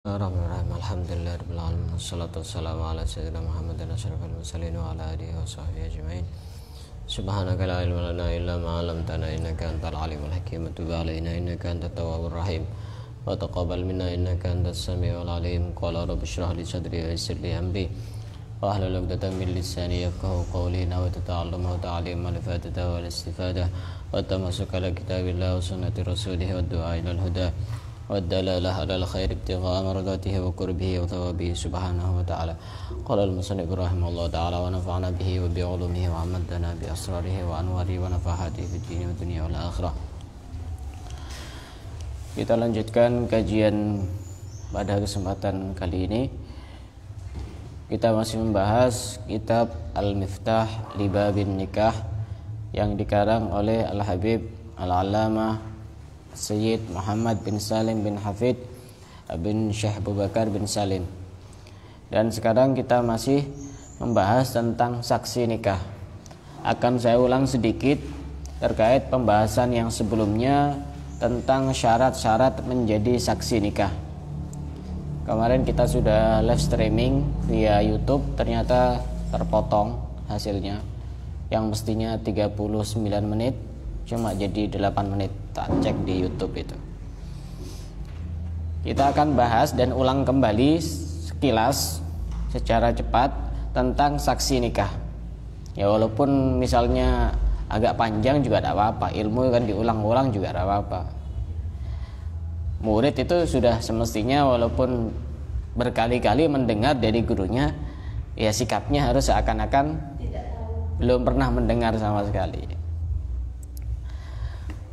Bismillahirrahmanirrahim. Alhamdulillahirabbil alamin. Wassalatu wassalamu ala sayyidina Muhammadin asyrafil mursalin wa ala alihi wa sahbihi ajmain. Subhanaka la ilma lana illa ma 'allamtana innaka antal alimul hakim. Tub 'alaina innaka antat tawwabur rahim. Wa taqabbal minna innaka antas samiul alim. Qala rabbi shrah li sadri wa yassir li amri. Wa hlul 'uqdatam min lisani yafqahu qawli. Nawaitu ta'alluma wa ta'lima li fatata wal istifadah. Wa tamassuka ala kitabillah wa sunnati rasulih wa du'a ilal huda. والدلالة على الخير ابتغاء مرضاته وقربه وثوابه سبحانه وتعالى. قال المصنف رحمه الله تعالى ونفعنا به وبعلومه وعمدنا بأسراره وأنواره ونفحاته في الدين والدنيا والآخرة. Kita lanjutkan kajian pada kesempatan kali ini. Kita masih membahas kitab Al-Miftah li Babin Nikah yang dikarang oleh Al-Habib Al-Allamah Sayyid Muhammad bin Salim bin Hafid bin Syekh Abu Bakar bin Salim. Dan sekarang kita masih membahas tentang saksi nikah. Akan saya ulang sedikit terkait pembahasan yang sebelumnya tentang syarat-syarat menjadi saksi nikah. Kemarin kita sudah live streaming via YouTube, ternyata terpotong hasilnya. Yang mestinya 39 menit cuma jadi 8 menit. Tak cek di YouTube itu. Kita akan bahas dan ulang kembali sekilas secara cepat tentang saksi nikah. Ya walaupun misalnya agak panjang juga tidak apa-apa, ilmu kan diulang-ulang juga tidak apa-apa. Murid itu sudah semestinya walaupun berkali-kali mendengar dari gurunya, ya sikapnya harus seakan-akan belum pernah mendengar sama sekali.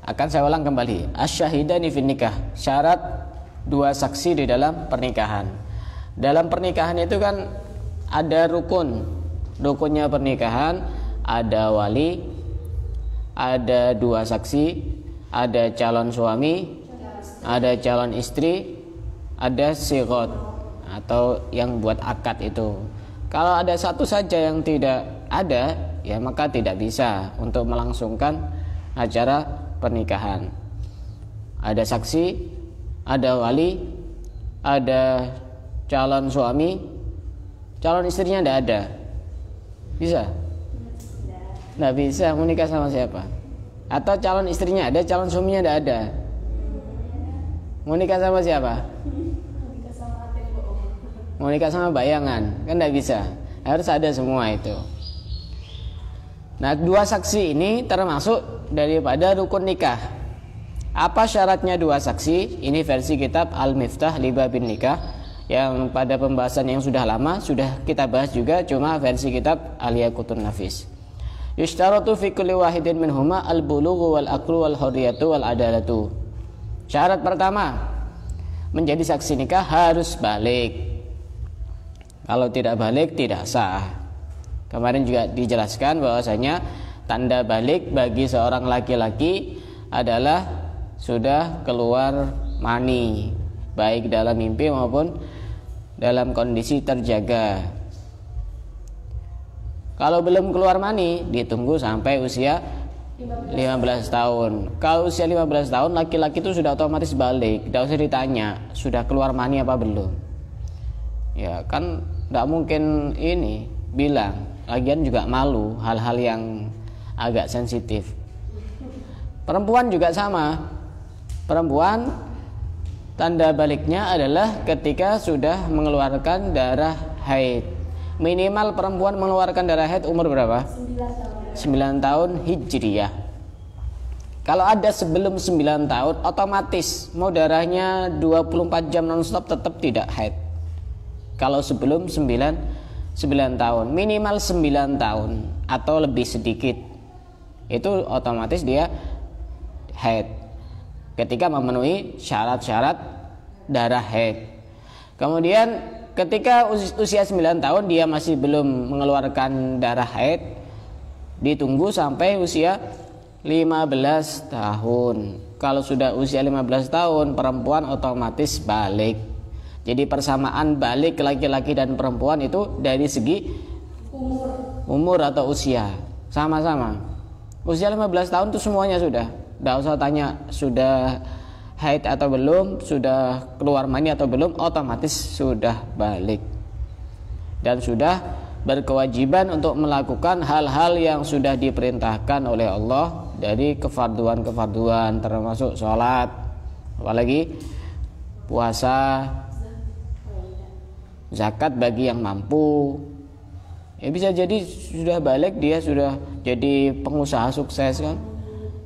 Akan saya ulang kembali. Asyahidani fin nikah, syarat dua saksi di dalam pernikahan. Dalam pernikahan itu kan ada rukun. Rukunnya pernikahan ada wali, ada dua saksi, ada calon suami, ada calon istri, ada sigot atau yang buat akad itu. Kalau ada satu saja yang tidak ada, ya maka tidak bisa untuk melangsungkan acara pernikahan. Ada saksi, ada wali, ada calon suami, calon istrinya tidak ada. Bisa? Tidak bisa. Mau nikah sama siapa? Atau calon istrinya ada, calon suaminya tidak ada. Mau nikah sama siapa? Mau nikah sama bayangan, kan tidak bisa. Harus ada semua itu. Nah, dua saksi ini termasuk daripada rukun nikah. Apa syaratnya dua saksi? Ini versi kitab Al-Miftah li Babin Nikah yang pada pembahasan yang sudah lama sudah kita bahas juga, cuma versi kitab Al-Yaqutun Nafis. Yushtaratu fi kulli wahidin minhuma al-bulughu wal aqlu wal hurriyatu wal adalatu. Syarat pertama, menjadi saksi nikah harus balik. Kalau tidak balik tidak sah. Kemarin juga dijelaskan bahwasanya tanda balik bagi seorang laki-laki adalah sudah keluar mani, baik dalam mimpi maupun dalam kondisi terjaga. Kalau belum keluar mani, ditunggu sampai usia 15 tahun. Kalau usia 15 tahun laki-laki itu sudah otomatis balik, tidak usah ditanya sudah keluar mani apa belum. Ya kan tidak mungkin ini bilang. Lagian juga malu hal-hal yang agak sensitif. Perempuan juga sama. Perempuan tanda baliknya adalah ketika sudah mengeluarkan darah haid. Minimal perempuan mengeluarkan darah haid umur berapa? 9 tahun Hijriyah. Kalau ada sebelum 9 tahun otomatis mau darahnya 24 jam non-stop tetap tidak haid. Kalau sebelum 9 tahun, minimal 9 tahun atau lebih sedikit, itu otomatis dia haid ketika memenuhi syarat-syarat darah haid. Kemudian ketika usia 9 tahun dia masih belum mengeluarkan darah haid, ditunggu sampai usia 15 tahun. Kalau sudah usia 15 tahun perempuan otomatis balik. Jadi persamaan balik laki-laki dan perempuan itu dari segi umur atau usia sama-sama. Usia 15 tahun itu semuanya sudah. Tidak usah tanya sudah haid atau belum, sudah keluar mani atau belum, otomatis sudah balik dan sudah berkewajiban untuk melakukan hal-hal yang sudah diperintahkan oleh Allah dari kefarduan-kefarduan, termasuk sholat, apalagi puasa, zakat bagi yang mampu. Ya bisa jadi sudah balik, dia sudah jadi pengusaha sukses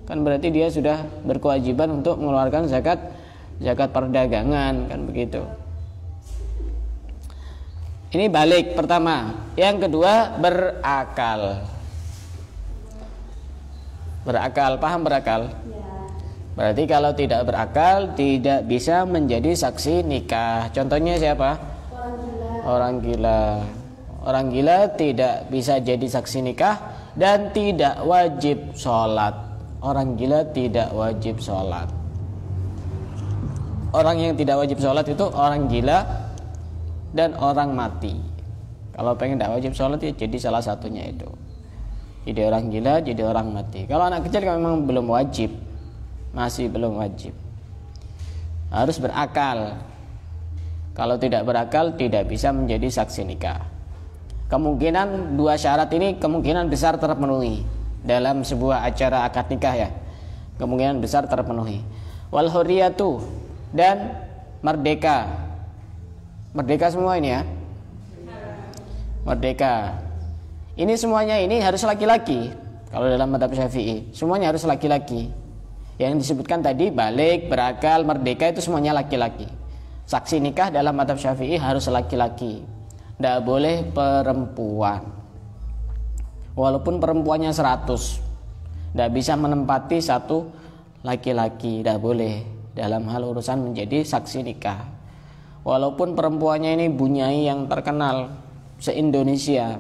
kan berarti dia sudah berkewajiban untuk mengeluarkan zakat perdagangan, kan begitu. Ini balik pertama. Yang kedua, berakal. Berakal, paham berakal? Berarti kalau tidak berakal tidak bisa menjadi saksi nikah. Contohnya siapa? Orang gila. Orang gila tidak bisa jadi saksi nikah dan tidak wajib sholat. Orang gila tidak wajib sholat. Orang yang tidak wajib sholat itu orang gila dan orang mati. Kalau pengen tidak wajib sholat ya jadi salah satunya itu. Jadi orang gila, jadi orang mati. Kalau anak kecil kan memang belum wajib, masih belum wajib. Harus berakal. Kalau tidak berakal tidak bisa menjadi saksi nikah. Kemungkinan dua syarat ini kemungkinan besar terpenuhi dalam sebuah acara akad nikah ya. Kemungkinan besar terpenuhi. Wal hurriyatu, dan merdeka. Merdeka semua ini ya. Merdeka. Ini semuanya ini harus laki-laki. Kalau dalam mazhab Syafi'i, semuanya harus laki-laki. Yang disebutkan tadi balik, berakal, merdeka itu semuanya laki-laki. Saksi nikah dalam mazhab Syafi'i harus laki-laki. Tidak boleh perempuan. Walaupun perempuannya 100, tidak bisa menempati satu laki-laki, tidak boleh dalam hal urusan menjadi saksi nikah. Walaupun perempuannya ini bunyai yang terkenal se-Indonesia,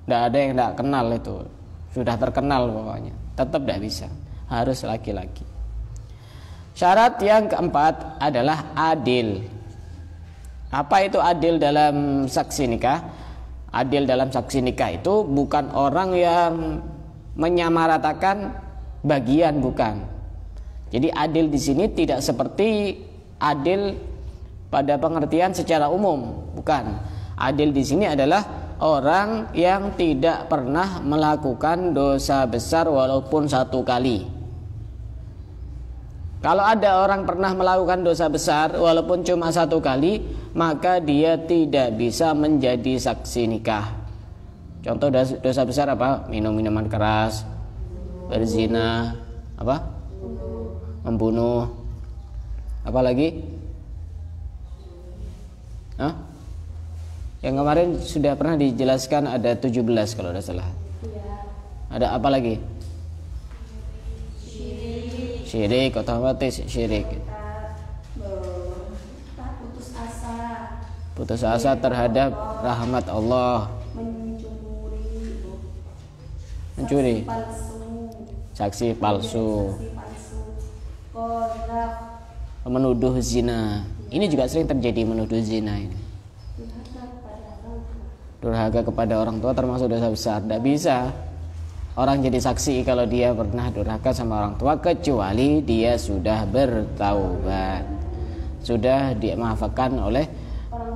tidak ada yang tidak kenal itu, sudah terkenal pokoknya, tetap tidak bisa, harus laki-laki. Syarat yang keempat adalah adil. Apa itu adil dalam saksi nikah? Adil dalam saksi nikah itu bukan orang yang menyamaratakan bagian, bukan. Jadi adil di sini tidak seperti adil pada pengertian secara umum, bukan. Adil di sini adalah orang yang tidak pernah melakukan dosa besar walaupun satu kali. Kalau ada orang pernah melakukan dosa besar walaupun cuma satu kali, maka dia tidak bisa menjadi saksi nikah. Contoh dosa besar apa? Minum minuman keras, berzina, apa? Membunuh. Apa lagi? Hah? Yang kemarin sudah pernah dijelaskan ada 17 kalau tidak salah. Ada apa lagi? Syirik, otomatis syirik. Putus asa terhadap rahmat Allah. Mencuri. Saksi palsu. Menuduh zina. Ini juga sering terjadi, menuduh zina ini. Durhaka kepada orang tua termasuk dosa besar. Tidak bisa orang jadi saksi kalau dia pernah durhaka sama orang tua, kecuali dia sudah bertaubat, sudah dimaafkan oleh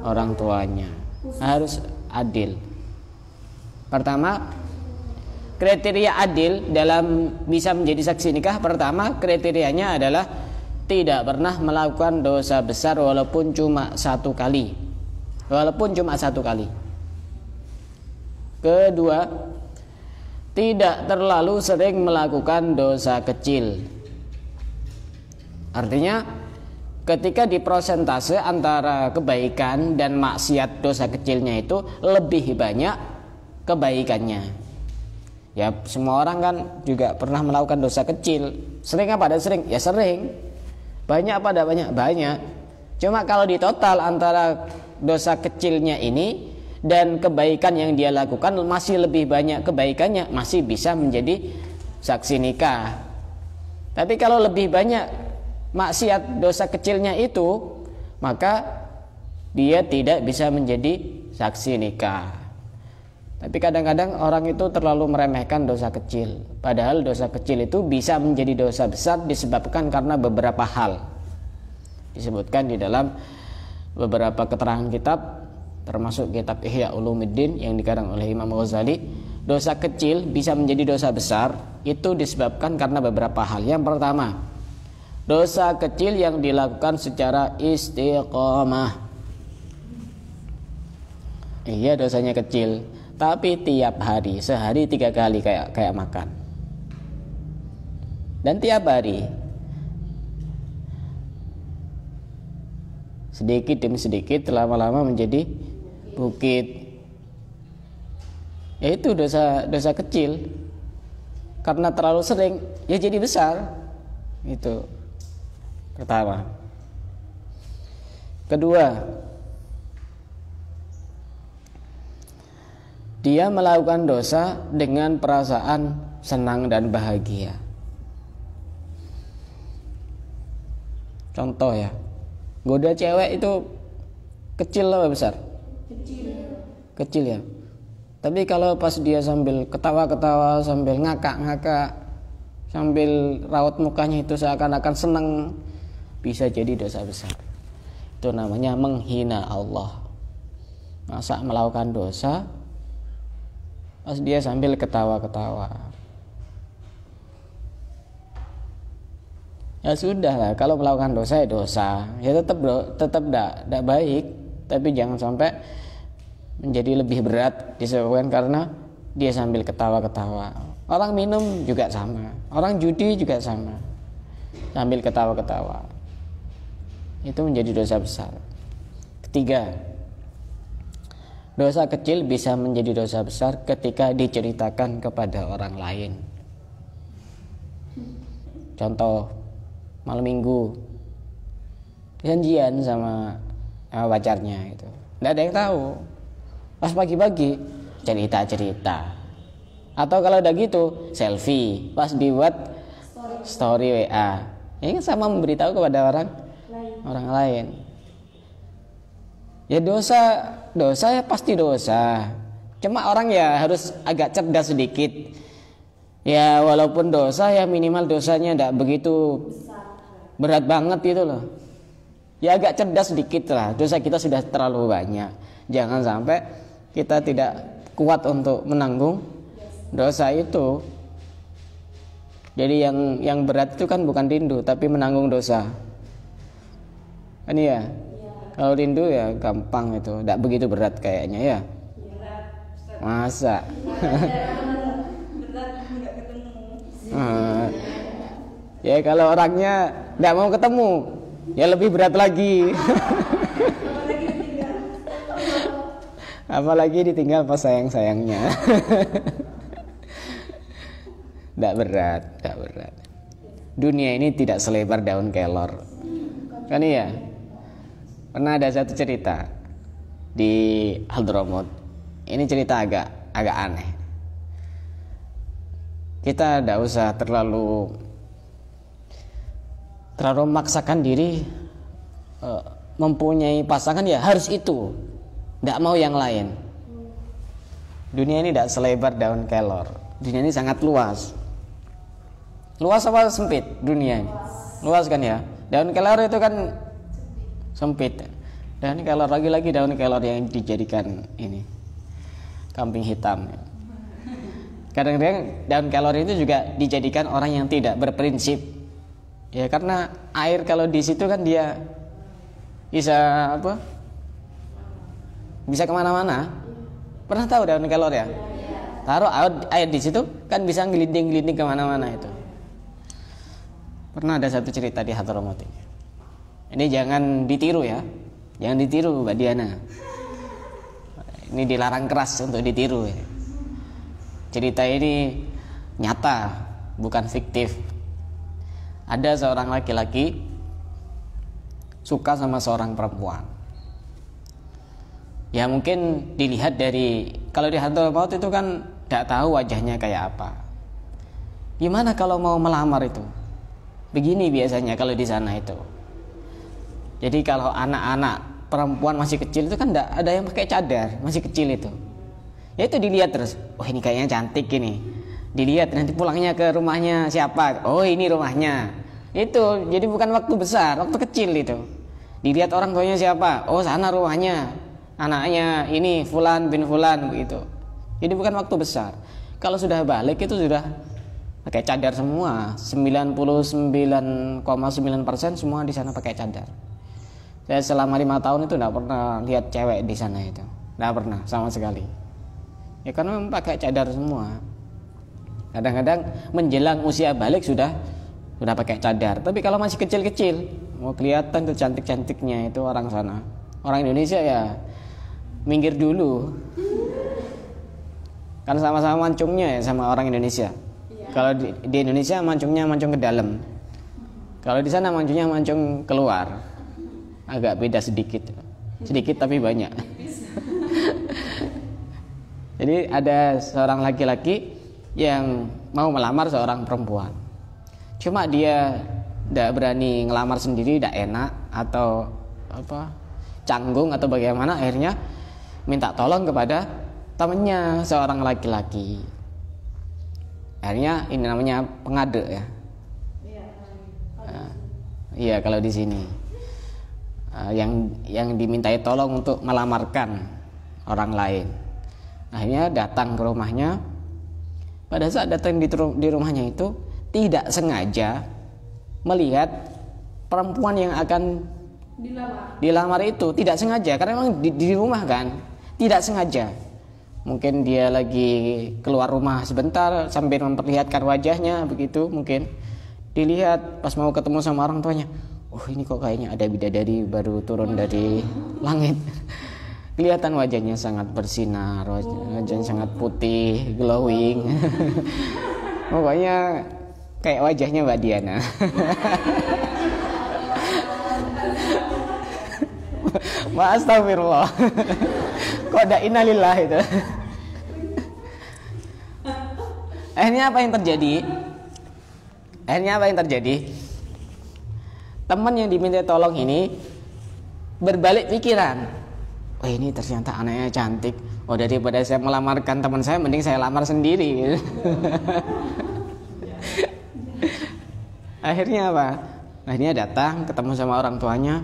orang tuanya. Harus adil. Pertama, kriteria adil dalam bisa menjadi saksi nikah, pertama kriterianya adalah tidak pernah melakukan dosa besar walaupun cuma satu kali. Walaupun cuma satu kali. Kedua, tidak terlalu sering melakukan dosa kecil. Artinya ketika diprosentase antara kebaikan dan maksiat dosa kecilnya itu lebih banyak kebaikannya. Ya semua orang kan juga pernah melakukan dosa kecil. Sering apa? Ada sering? Ya sering. Banyak apa? Ada banyak? Banyak. Cuma kalau di total antara dosa kecilnya ini dan kebaikan yang dia lakukan masih lebih banyak kebaikannya, masih bisa menjadi saksi nikah. Tapi kalau lebih banyak maksiat dosa kecilnya itu, maka dia tidak bisa menjadi saksi nikah. Tapi kadang-kadang orang itu terlalu meremehkan dosa kecil. Padahal dosa kecil itu bisa menjadi dosa besar disebabkan karena beberapa hal. Disebutkan di dalam beberapa keterangan kitab, termasuk kitab Ihya Ulumuddin yang dikarang oleh Imam Ghazali. Dosa kecil bisa menjadi dosa besar itu disebabkan karena beberapa hal. Yang pertama, dosa kecil yang dilakukan secara istiqomah. Iya, dosanya kecil, tapi tiap hari, sehari 3 kali kayak makan. Dan tiap hari sedikit demi sedikit, lama-lama menjadi bukit. Ya itu dosa kecil. Karena terlalu sering, ya jadi besar. Itu pertama. Kedua, dia melakukan dosa dengan perasaan senang dan bahagia. Contoh ya, goda cewek itu kecil atau besar? Kecil ya. Tapi kalau pas dia sambil ketawa-ketawa, sambil ngakak-ngakak, sambil raut mukanya itu seakan-akan senang, bisa jadi dosa besar. Itu namanya menghina Allah. Masa melakukan dosa pas dia sambil ketawa-ketawa. Ya sudah lah, kalau melakukan dosa ya dosa, ya tetap tidak baik, tapi jangan sampai menjadi lebih berat disebabkan karena dia sambil ketawa-ketawa. Orang minum juga sama, orang judi juga sama, sambil ketawa-ketawa. Itu menjadi dosa besar. Ketiga, dosa kecil bisa menjadi dosa besar ketika diceritakan kepada orang lain. Contoh, malam minggu janjian sama pacarnya itu, nggak ada yang tahu. Pas pagi-pagi cerita. Atau kalau udah gitu selfie, pas dibuat story WA. Ini kan sama memberitahu kepada orang lain. Ya dosa ya pasti dosa. Cuma orang ya harus agak cerdas sedikit. Ya walaupun dosa ya minimal dosanya tidak begitu berat banget gitu loh. Ya agak cerdas sedikit lah. Dosa kita sudah terlalu banyak. Jangan sampai kita tidak kuat untuk menanggung dosa itu. Jadi yang berat itu kan bukan rindu, tapi menanggung dosa. Kan ya? Kalau rindu ya gampang itu, tidak begitu berat kayaknya ya. Masa? Ya kalau orangnya tidak mau ketemu, ya lebih berat lagi. Apalagi ditinggal pas sayang-sayangnya. Tidak berat. Dunia ini tidak selebar daun kelor. Kan iya? Pernah ada satu cerita di Hadramut. Ini cerita agak aneh. Kita tidak usah terlalu memaksakan diri mempunyai pasangan ya harus itu. Tidak mau yang lain. Dunia ini tidak selebar daun kelor. Dunia ini sangat luas. Luas apa sempit dunia ini? Luas kan ya. Daun kelor itu kan sempit. Dan kelor lagi daun kelor yang dijadikan ini kambing hitam. Kadang-kadang daun kelor itu juga dijadikan orang yang tidak berprinsip. Ya karena air kalau di situ kan dia bisa bisa kemana-mana. Pernah tahu daun kelor ya? Taruh air di situ kan bisa ngelinding kemana-mana itu. Pernah ada satu cerita di Hadramut ini. Ini jangan ditiru ya, jangan ditiru Mbak Diana. Ini dilarang keras untuk ditiru. Ya. Cerita ini nyata, bukan fiktif. Ada seorang laki-laki suka sama seorang perempuan. Ya mungkin dilihat dari, kalau di Hadramut itu kan tidak tahu wajahnya kayak apa. Gimana kalau mau melamar itu? Begini biasanya kalau di sana itu. Jadi kalau anak-anak perempuan masih kecil itu kan tidak ada yang pakai cadar, masih kecil itu. Ya itu dilihat terus. Oh ini kayaknya cantik ini. Dilihat nanti pulangnya ke rumahnya siapa? Oh ini rumahnya. Itu jadi bukan waktu besar, waktu kecil itu. Dilihat orang tuanya siapa? Oh, sana rumahnya. Anaknya ini fulan bin fulan begitu. Jadi bukan waktu besar. Kalau sudah balik itu sudah pakai cadar semua. 99,9% semua di sana pakai cadar. Saya selama 5 tahun itu tidak pernah lihat cewek di sana itu. Tidak pernah sama sekali. Ya karena memang pakai cadar semua. Kadang-kadang menjelang usia balik sudah pakai cadar. Tapi kalau masih kecil-kecil, mau kelihatan tuh cantik-cantiknya itu orang sana. Orang Indonesia ya minggir dulu. Kan sama-sama mancungnya ya sama orang Indonesia. Kalau di Indonesia mancungnya mancung ke dalam. Kalau di sana mancungnya mancung keluar. Agak beda sedikit. Sedikit tapi banyak. Jadi ada seorang laki-laki yang mau melamar seorang perempuan. Cuma dia tidak berani ngelamar sendiri, tidak enak atau canggung atau bagaimana, akhirnya minta tolong kepada temannya seorang laki-laki. Akhirnya ini namanya pengade ya. Iya kalau di sini yang dimintai tolong untuk melamarkan orang lain. Akhirnya datang ke rumahnya. Pada saat datang di rumahnya itu tidak sengaja melihat perempuan yang akan dilamar itu, tidak sengaja karena memang di rumah kan, tidak sengaja. Mungkin dia lagi keluar rumah sebentar sambil memperlihatkan wajahnya begitu, mungkin dilihat pas mau ketemu sama orang tuanya. Oh ini kok kayaknya ada bidadari baru turun dari langit. Kelihatan wajahnya sangat bersinar, wajahnya sangat putih, glowing. Pokoknya kayak wajahnya Mbak Diana. Astagfirullah. Kok ada innalillah itu. Akhirnya apa yang terjadi? Teman yang diminta tolong ini berbalik pikiran. Oh ini ternyata anaknya cantik. Oh daripada saya melamarkan teman saya, mending saya lamar sendiri. Akhirnya apa? Akhirnya datang ketemu sama orang tuanya.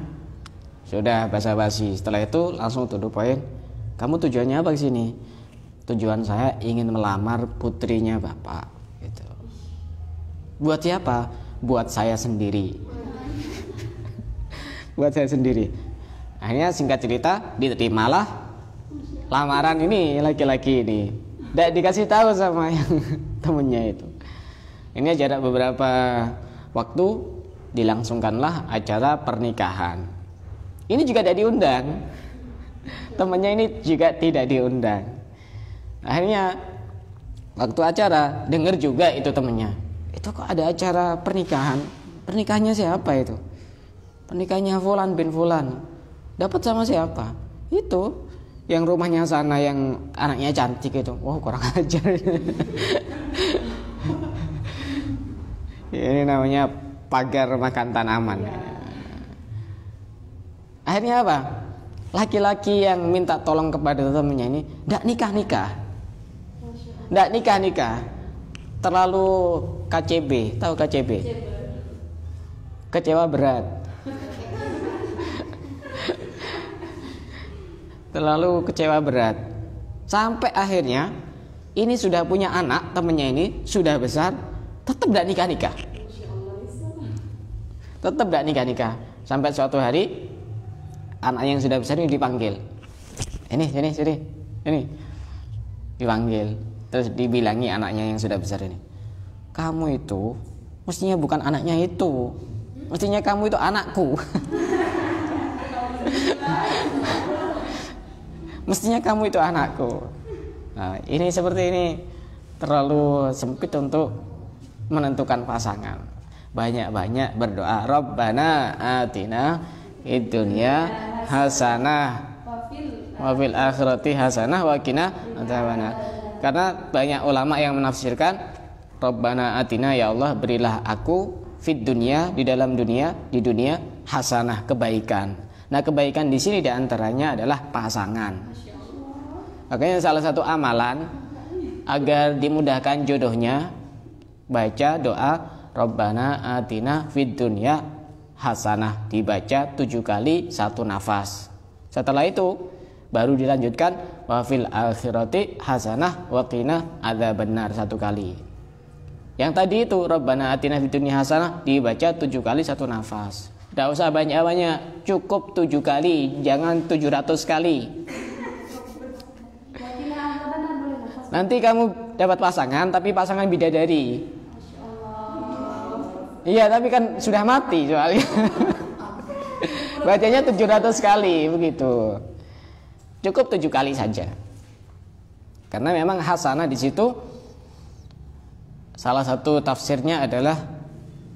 Sudah basa-basi. Setelah itu langsung to the point. Kamu tujuannya apa kesini? Tujuan saya ingin melamar putrinya bapak. Gitu. Buat siapa? Buat saya sendiri. Buat saya sendiri. Akhirnya singkat cerita diterimalah lamaran ini laki-laki ini. Tidak dikasih tahu sama yang temennya itu. Ini jarak beberapa waktu dilangsungkanlah acara pernikahan. Ini juga tidak diundang. Temennya ini juga tidak diundang. Akhirnya waktu acara dengar juga itu temennya. Itu kok ada acara pernikahan? Pernikahannya siapa itu? Pernikahannya Fulan bin Fulan. Dapat sama siapa? Itu yang rumahnya sana yang anaknya cantik itu. Wah kurang ajar. Ini namanya pagar makan tanaman. Akhirnya apa? Laki-laki yang minta tolong kepada temannya ini tidak nikah. Terlalu KCB. Tahu KCB? Kecewa berat. Terlalu kecewa berat. Sampai akhirnya ini sudah punya anak, temennya ini sudah besar, tetap tidak nikah. Tetap tidak nikah. Sampai suatu hari anak yang sudah besar ini dipanggil. Sini. Dipanggil. Terus dibilangi anaknya yang sudah besar ini. Kamu itu mestinya bukan anaknya itu. Mestinya kamu itu anakku. Mestinya kamu itu anakku. Nah, ini seperti ini terlalu sempit untuk menentukan pasangan. Banyak-banyak berdoa. Rabbana atina fid dunya hasanah wa fil akhirati hasanah wa qina adzabannar. Karena banyak ulama yang menafsirkan Rabbana atina, ya Allah berilah aku fid dunya, di dalam dunia, di dunia hasanah, kebaikan. Nah kebaikan di sini diantaranya adalah pasangan. Makanya salah satu amalan agar dimudahkan jodohnya, baca doa Rabbana atina fid dunya hasanah, dibaca 7 kali 1 nafas. Setelah itu baru dilanjutkan wa fil akhirati hasanah wa qina adzabannar 1 kali. Yang tadi itu Rabbana atina fid dunya hasanah dibaca 7 kali 1 nafas. Tidak usah banyak-banyak, cukup 7 kali, jangan 700 kali. Nanti kamu dapat pasangan, tapi pasangan bidadari. Iya, tapi kan sudah mati soalnya. Bacanya 700 kali begitu. Cukup 7 kali saja. Karena memang hasanah di situ salah satu tafsirnya adalah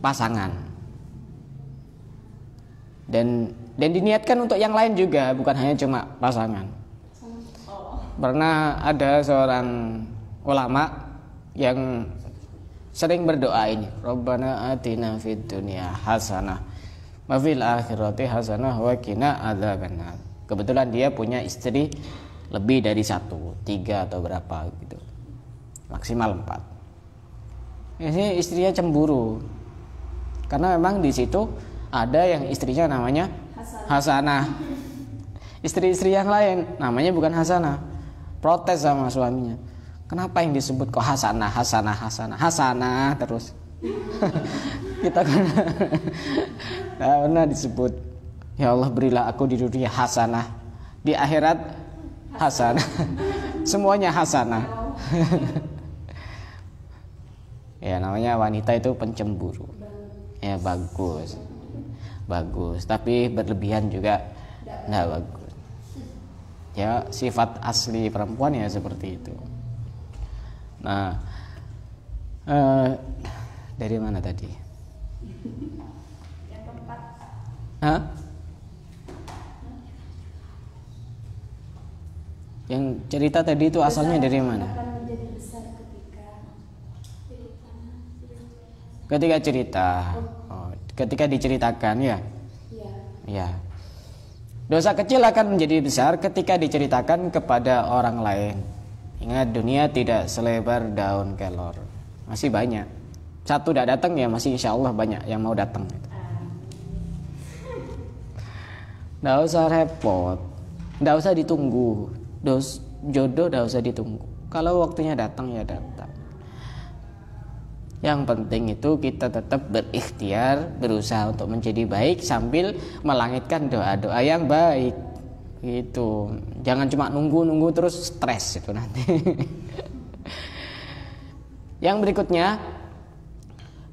pasangan. Dan diniatkan untuk yang lain juga, bukan hanya cuma pasangan. Pernah ada seorang ulama yang sering berdoa ini, Rabbana atina fid dunya hasanah wa fil akhirati hasanah wa qina adzabannar. Kebetulan dia punya istri lebih dari 1, 3 atau berapa gitu. Maksimal 4. Ini istrinya cemburu. Karena memang di situ ada yang istrinya namanya Hasanah. Istri-istri yang lain namanya bukan Hasanah. Protes sama suaminya. Kenapa yang disebut kok Hasanah terus? Kita kan pernah disebut, ya Allah berilah aku di dunia hasanah, di akhirat hasanah. Semuanya hasanah. Ya namanya wanita itu pencemburu. Ya bagus. Tapi berlebihan juga enggak bagus. Ya sifat asli perempuan ya seperti itu. Nah, dari mana tadi? Yang keempat. Hah? Yang cerita tadi itu asalnya dari mana? Ketika cerita. Oh, ketika diceritakan ya. Ya. Dosa kecil akan menjadi besar ketika diceritakan kepada orang lain. Ingat, dunia tidak selebar daun kelor. Masih banyak. Satu tidak datang ya masih insya Allah banyak yang mau datang. Tidak usah repot, tidak usah ditunggu. Jodoh tidak usah ditunggu. Kalau waktunya datang ya datang. Yang penting itu kita tetap berikhtiar, berusaha untuk menjadi baik sambil melangitkan doa-doa yang baik. Gitu. Jangan cuma nunggu terus stres itu nanti. Yang berikutnya,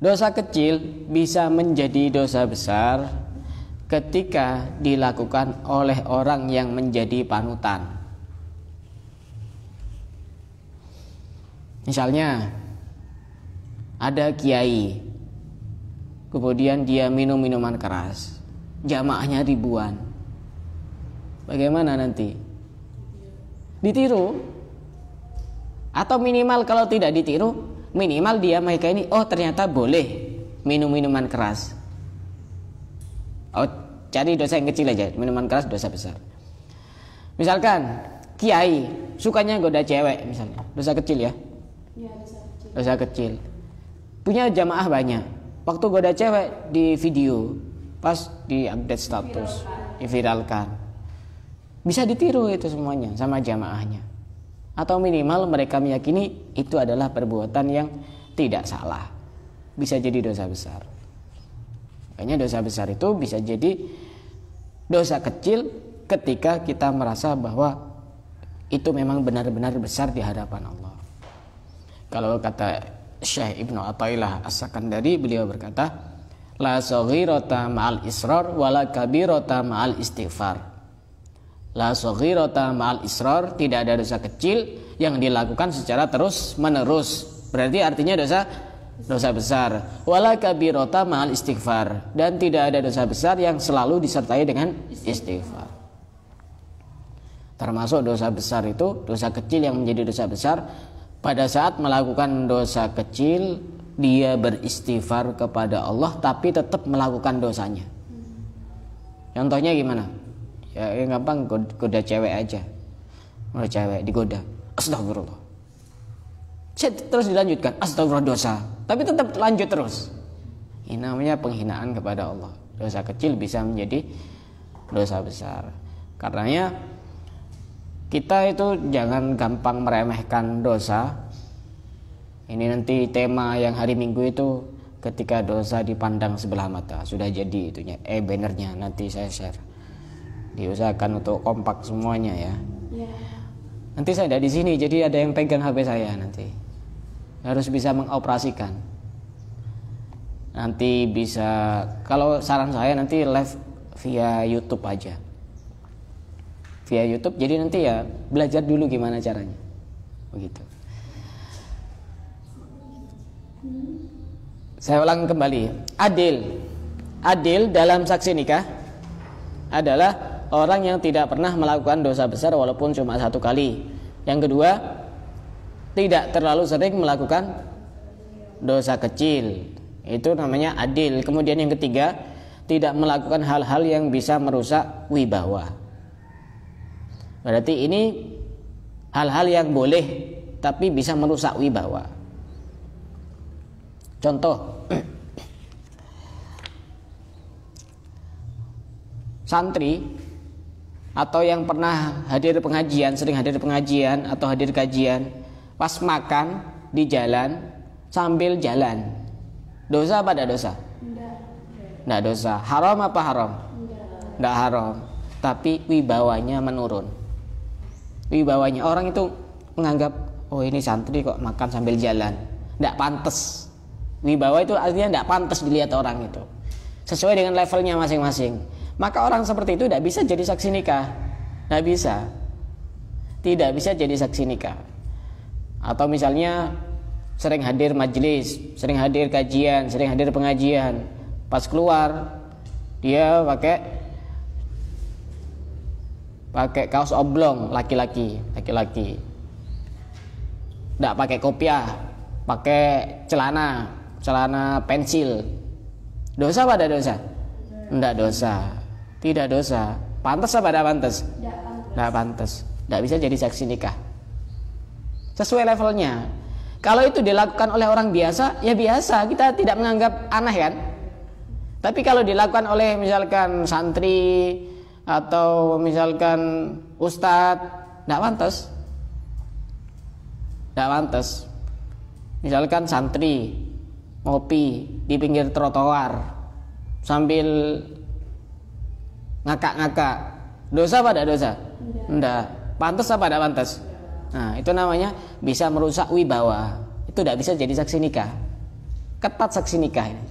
dosa kecil bisa menjadi dosa besar ketika dilakukan oleh orang yang menjadi panutan. Misalnya ada kiai, kemudian dia minum minuman keras, jamaahnya ribuan. Bagaimana nanti? Ditiru? Atau minimal kalau tidak ditiru, minimal dia mereka ini, oh ternyata boleh minum minuman keras. Oh, cari dosa yang kecil aja, minuman keras dosa besar. Misalkan kiai sukanya goda cewek misalnya, dosa kecil ya? Iya, dosa kecil. Punya jamaah banyak. Waktu goda cewek di video, pas di update status, diviralkan. Bisa ditiru itu semuanya sama jamaahnya. Atau minimal mereka meyakini itu adalah perbuatan yang tidak salah. Bisa jadi dosa besar. Makanya dosa besar itu bisa jadi dosa kecil ketika kita merasa bahwa itu memang benar-benar besar di hadapan Allah. Kalau kata Syekh Ibnu Athaillah As-Sakandari, beliau berkata, la saghirata ma'al israr wala kabirata ma'al istighfar. La saghirata ma'al israr, tidak ada dosa kecil yang dilakukan secara terus menerus. Berarti artinya dosa besar. Wala kabirata ma'al istighfar, dan tidak ada dosa besar yang selalu disertai dengan istighfar. Termasuk dosa besar itu, dosa kecil yang menjadi dosa besar. Pada saat melakukan dosa kecil, dia beristighfar kepada Allah tapi tetap melakukan dosanya. Contohnya gimana? Ya yang gampang, goda cewek aja. Goda cewek digoda, astagfirullah. Terus dilanjutkan, astagfirullah dosa. Tapi tetap lanjut terus. Ini namanya penghinaan kepada Allah. dosa kecil bisa menjadi dosa besar. Karenanya kita itu jangan gampang meremehkan dosa. Ini nanti tema yang hari Minggu itu ketika dosa dipandang sebelah mata. Sudah jadi itunya, bannernya nanti saya share. Diusahakan untuk kompak semuanya ya. Nanti saya ada di sini, jadi ada yang pegang HP saya nanti. Harus bisa mengoperasikan. Nanti bisa, kalau saran saya nanti live via YouTube aja. Via YouTube, jadi nanti ya belajar dulu gimana caranya. Begitu. Saya ulang kembali. Adil dalam saksi nikah adalah orang yang tidak pernah melakukan dosa besar walaupun cuma 1 kali. Yang kedua, tidak terlalu sering melakukan dosa kecil. Itu namanya adil. Kemudian yang ketiga, tidak melakukan hal-hal yang bisa merusak wibawa. Berarti ini hal-hal yang boleh tapi bisa merusak wibawa. Contoh, santri atau yang pernah hadir pengajian, sering hadir pengajian atau hadir kajian, pas makan di jalan sambil jalan, dosa apa tidak dosa? Tidak dosa. Haram apa haram? Tidak haram. Tapi wibawanya menurun. Wibawanya, orang itu menganggap, oh ini santri kok makan sambil jalan, tidak pantas. Wibawa itu artinya tidak pantas dilihat orang itu, sesuai dengan levelnya masing-masing. Maka orang seperti itu tidak bisa jadi saksi nikah. Tidak bisa. Tidak bisa jadi saksi nikah. Atau misalnya sering hadir majelis, sering hadir kajian, sering hadir pengajian, pas keluar dia pakai kaos oblong, laki-laki. Tidak pakai kopiah, pakai celana pensil. Dosa apa tidak dosa? Tidak dosa. Tidak dosa. Pantas apa tidak pantas? Tidak pantas. Tidak bisa jadi saksi nikah. Sesuai levelnya. Kalau itu dilakukan oleh orang biasa, ya biasa, kita tidak menganggap aneh kan. Tapi kalau dilakukan oleh misalkan santri atau misalkan ustadz, tidak pantas. Tidak pantas. Misalkan santri ngopi di pinggir trotoar sambil ngakak-ngakak, dosa apa tidak dosa? Tidak. Pantas apa tidak pantas? Nah, itu namanya bisa merusak wibawa. Itu tidak bisa jadi saksi nikah. Ketat saksi nikah ini.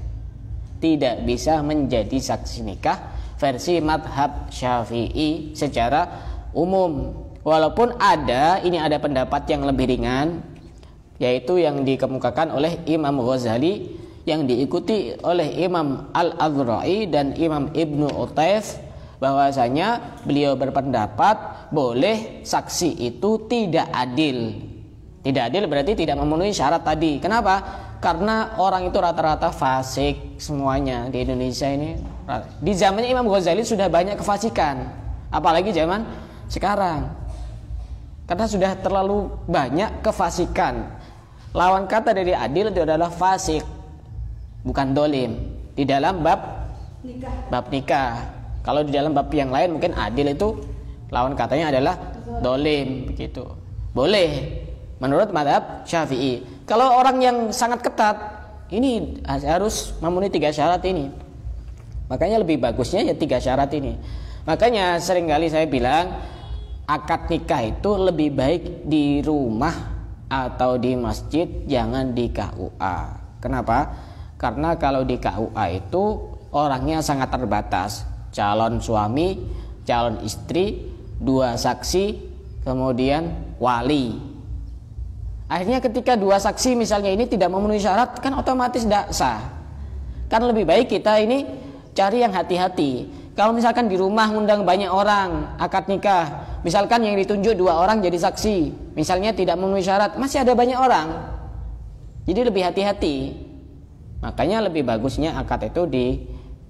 Tidak bisa menjadi saksi nikah versi madhab Syafi'i secara umum. Walaupun ada pendapat yang lebih ringan, yaitu yang dikemukakan oleh Imam Ghazali, yang diikuti oleh Imam Al-Azra'i dan Imam Ibnu Utaif, bahwasanya beliau berpendapat boleh saksi itu tidak adil. Tidak adil berarti tidak memenuhi syarat tadi. Kenapa? Karena orang itu rata-rata fasik semuanya di Indonesia ini. Di zamannya Imam Ghazali sudah banyak kefasikan, apalagi zaman sekarang. Karena sudah terlalu banyak kefasikan. Lawan kata dari adil itu adalah fasik, bukan dolim. Di dalam bab nikah. Kalau di dalam bab yang lain mungkin adil itu lawan katanya adalah dolim, begitu. Boleh menurut madhab Syafi'i. Kalau orang yang sangat ketat, ini harus memenuhi 3 syarat ini. Makanya lebih bagusnya ya 3 syarat ini. Makanya seringkali saya bilang akad nikah itu lebih baik di rumah atau di masjid, jangan di KUA. Kenapa? Karena kalau di KUA itu orangnya sangat terbatas. Calon suami, calon istri, 2 saksi, kemudian wali. Akhirnya ketika 2 saksi misalnya ini tidak memenuhi syarat, kan otomatis tidak sah. Kan lebih baik kita ini cari yang hati-hati. Kalau misalkan di rumah ngundang banyak orang akad nikah, misalkan yang ditunjuk 2 orang jadi saksi, misalnya tidak memenuhi syarat, masih ada banyak orang. Jadi lebih hati-hati. Makanya lebih bagusnya akad itu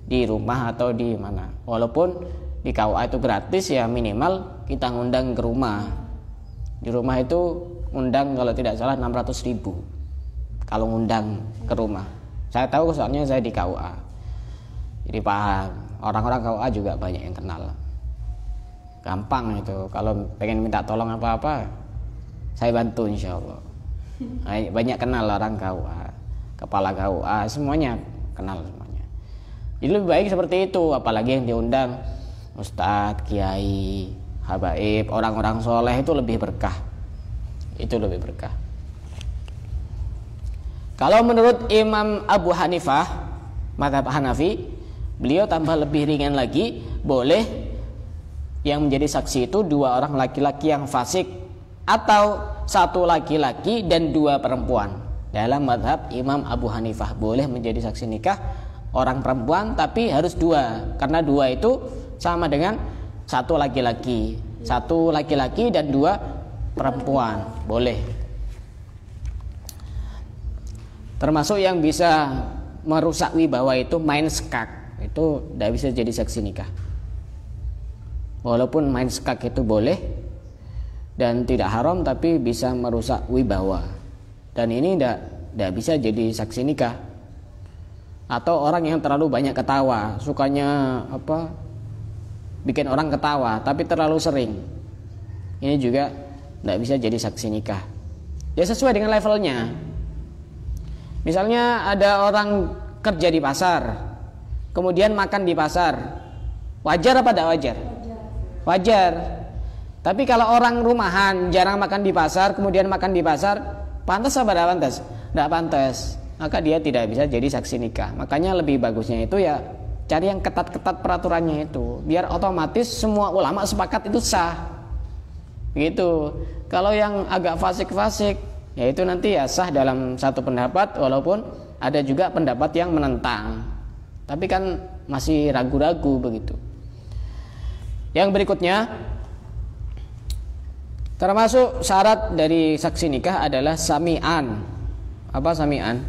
di rumah atau di mana. Walaupun di KUA itu gratis, ya minimal kita ngundang ke rumah. Di rumah itu ngundang kalau tidak salah 600.000 kalau ngundang ke rumah. Saya tahu soalnya saya di KUA. Jadi paham. Orang-orang KUA juga banyak yang kenal. Gampang itu. Kalau pengen minta tolong apa-apa, saya bantu insya Allah. Banyak kenal orang KUA, kepala KUA, semuanya kenal semuanya. Jadi lebih baik seperti itu. Apalagi yang diundang ustadz, kiai, habaib, orang-orang soleh, itu lebih berkah. Itu lebih berkah. Kalau menurut Imam Abu Hanifah, mazhab Hanafi, beliau tambah lebih ringan lagi, boleh yang menjadi saksi itu 2 orang laki-laki yang fasik atau 1 laki-laki dan 2 perempuan. Dalam mazhab Imam Abu Hanifah boleh menjadi saksi nikah orang perempuan, tapi harus 2, karena 2 itu sama dengan 1 laki-laki, 1 laki-laki dan 2 perempuan, boleh. Termasuk yang bisa merusak wibawa itu main skak, itu tidak bisa jadi saksi nikah. Walaupun main skak itu boleh dan tidak haram, tapi bisa merusak wibawa, dan ini tidak bisa jadi saksi nikah. Atau orang yang terlalu banyak ketawa, sukanya bikin orang ketawa tapi terlalu sering, ini juga tidak bisa jadi saksi nikah. Ya sesuai dengan levelnya. Misalnya ada orang kerja di pasar, kemudian makan di pasar, wajar apa tidak wajar? Wajar. Tapi kalau orang rumahan jarang makan di pasar, kemudian makan di pasar, pantas apa tidak pantas? Tidak pantas. Maka dia tidak bisa jadi saksi nikah. Makanya lebih bagusnya itu ya cari yang ketat-ketat peraturannya itu, biar otomatis semua ulama sepakat itu sah. Gitu. Kalau yang agak fasik-fasik, ya itu nanti ya sah dalam satu pendapat, walaupun ada juga pendapat yang menentang. Tapi kan masih ragu-ragu begitu. Yang berikutnya, termasuk syarat dari saksi nikah adalah sami'an. Apa sami'an?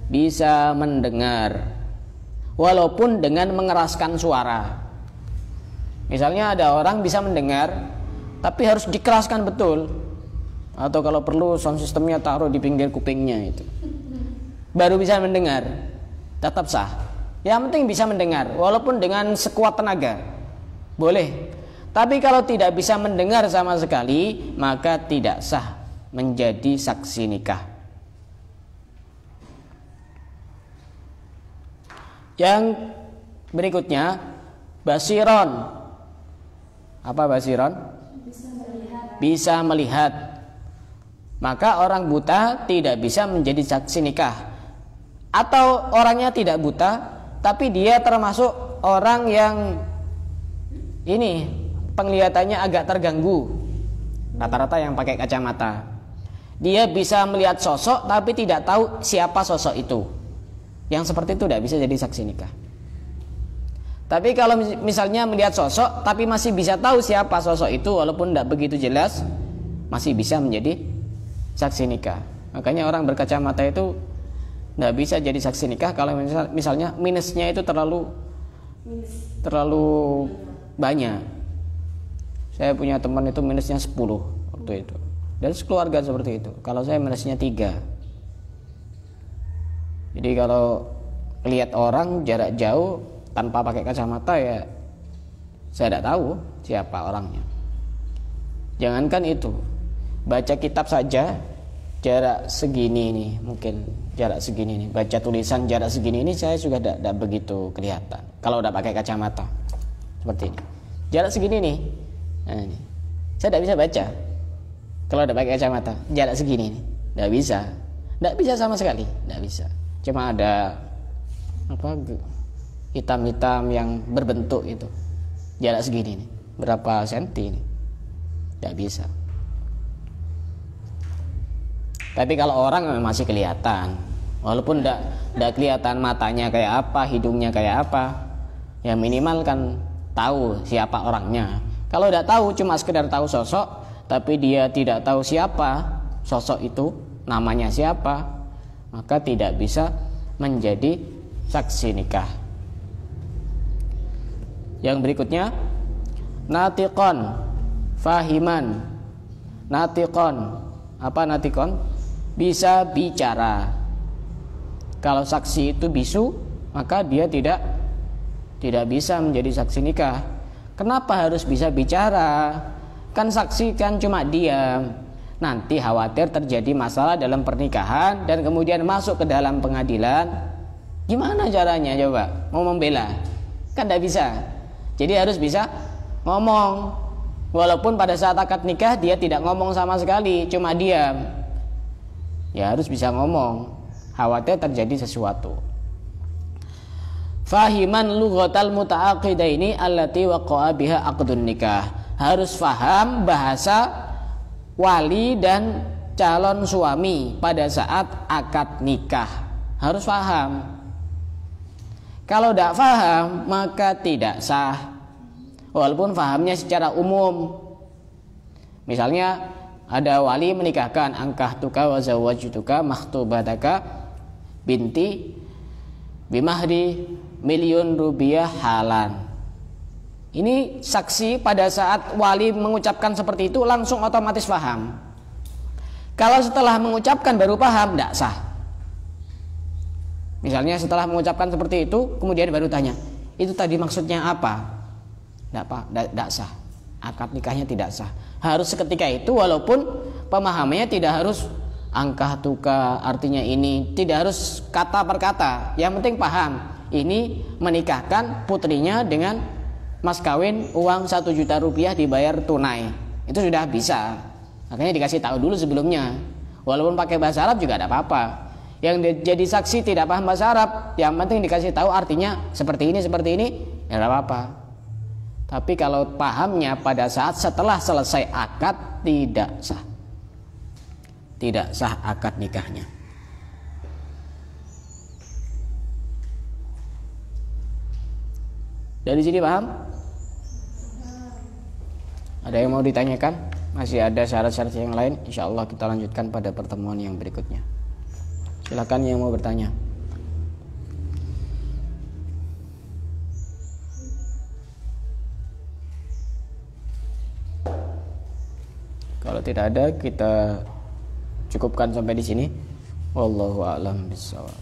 Bisa mendengar. Walaupun dengan mengeraskan suara. Misalnya ada orang bisa mendengar, tapi harus dikeraskan betul. Atau kalau perlu sound systemnya taruh di pinggir kupingnya itu, baru bisa mendengar, tetap sah. Yang penting bisa mendengar, walaupun dengan sekuat tenaga, boleh. Tapi kalau tidak bisa mendengar sama sekali, maka tidak sah menjadi saksi nikah. Yang berikutnya, basiron. Apa basiron? Bisa melihat. Maka orang buta tidak bisa menjadi saksi nikah. Atau orangnya tidak buta, tapi dia termasuk orang yang ini penglihatannya agak terganggu. Rata-rata yang pakai kacamata. Dia bisa melihat sosok tapi tidak tahu siapa sosok itu. Yang seperti itu tidak bisa jadi saksi nikah. Tapi kalau misalnya melihat sosok tapi masih bisa tahu siapa sosok itu, walaupun tidak begitu jelas, masih bisa menjadi saksi nikah. Makanya orang berkacamata itu tidak bisa jadi saksi nikah kalau misalnya minusnya itu terlalu banyak. Saya punya teman itu minusnya 10 waktu itu, dan sekeluarga seperti itu. Kalau saya minusnya 3. Jadi kalau lihat orang jarak jauh tanpa pakai kacamata, ya saya tidak tahu siapa orangnya. Jangankan itu, baca kitab saja jarak segini nih, mungkin jarak segini nih, baca tulisan jarak segini ini saya juga tidak begitu kelihatan kalau udah pakai kacamata seperti ini. Jarak segini nih, nah ini saya tidak bisa baca kalau udah pakai kacamata. Jarak segini nih tidak bisa sama sekali, tidak bisa. Cuma ada hitam-hitam yang berbentuk itu, jarak segini nih, berapa senti ini, tidak bisa. Tapi kalau orang masih kelihatan, walaupun tidak kelihatan matanya kayak apa, hidungnya kayak apa, ya minimal kan tahu siapa orangnya. Kalau tidak tahu, cuma sekedar tahu sosok, tapi dia tidak tahu siapa sosok itu, namanya siapa, maka tidak bisa menjadi saksi nikah. Yang berikutnya, natiqon, fahiman. Natiqon, apa natiqon? Bisa bicara. Kalau saksi itu bisu, maka dia tidak tidak bisa menjadi saksi nikah. Kenapa harus bisa bicara? Kan saksi kan cuma diam. Nanti khawatir terjadi masalah dalam pernikahan dan kemudian masuk ke dalam pengadilan. Gimana caranya coba? Mau membela? Kan tidak bisa. Jadi harus bisa ngomong. Walaupun pada saat akad nikah dia tidak ngomong sama sekali, cuma diam. Ya harus bisa ngomong. Khawatir terjadi sesuatu. Fahiman lughatal muta'aqidaini allati waqa'a biha aqdun nikah. Harus faham bahasa wali dan calon suami pada saat akad nikah. Harus faham. Kalau tidak faham maka tidak sah. Walaupun fahamnya secara umum. Misalnya ada wali menikahkan, angkahtuka wa zawwajtuka makhtubataka binti bimahri $1.000.000 halan. Ini saksi pada saat wali mengucapkan seperti itu langsung otomatis paham. Kalau setelah mengucapkan baru paham, tidak sah. Misalnya setelah mengucapkan seperti itu kemudian baru tanya, itu tadi maksudnya apa? Tidak sah. Akad nikahnya tidak sah. Harus seketika itu, walaupun pemahamannya tidak harus angkah tuka artinya ini, tidak harus kata per kata. Yang penting paham. Ini menikahkan putrinya dengan mas kawin uang Rp1 juta dibayar tunai. Itu sudah bisa. Makanya dikasih tahu dulu sebelumnya. Walaupun pakai bahasa Arab juga tidak apa-apa. Yang jadi saksi tidak paham bahasa Arab, yang penting dikasih tahu artinya seperti ini, ya tidak apa-apa. Tapi kalau pahamnya pada saat setelah selesai akad, tidak sah. Tidak sah akad nikahnya. Dari sini paham? Ada yang mau ditanyakan? Masih ada syarat-syarat yang lain? Insya Allah kita lanjutkan pada pertemuan yang berikutnya. Silakan yang mau bertanya. Kalau tidak ada, kita cukupkan sampai di sini. Wallahu a'lam bishawab.